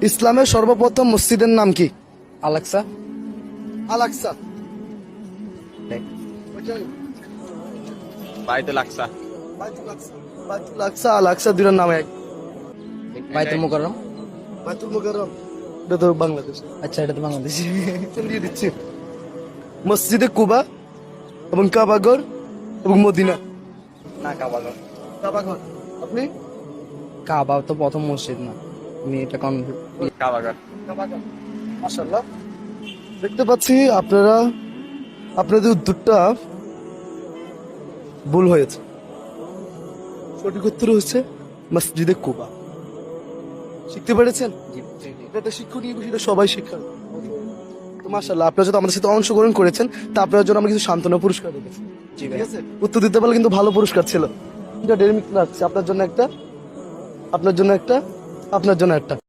ইসলামের সর্বপ্রথম মসজিদের নাম কি? আলাক্সা। আল-আকসা। বাইতুল আকসা। বাইতুল আকসা, আল-আকসা দুটোর নাম এক। বাইতুল মুকাররম। বাইতুল মুকাররম এটা তো বাংলাদেশ। আচ্ছা, এটা তো বাংলাদেশ। দিয়ে দিচ্ছি। মসজিদে কুবা এবং কাবাগর এবং মদিনা। না, কাবাগর। কাবাগর। আপনি? কাবা তো প্রথম মসজিদ না, আমি এটা কাবাগর। কাবাগর। মাশাআল্লাহ। দেখতে পাচ্ছি আপনাদের উত্তরটা ভুল হয়েছে। সঠিক উত্তর হচ্ছে মসজিদে কুবা। শিখতে পেরেছেন? এটা শিক্ষণীয় বিষয়টা সবাই শিক্ষা। তো মাশাআল্লাহ, আপনারা যত আমাদের সাথে অংশগ্রহণ করেছেন তা আপনার জন্য আমরা কিছু সান্ত্বনা পুরস্কার রেখেছি। ঠিক আছে, উত্তর দিতে পারলে কিন্তু ভালো পুরস্কার ছিল। এটা ডেরি মিল্ক রাখছি আপনার জন্য একটা, আপনার জন্য একটা, আপনার জন্য একটা।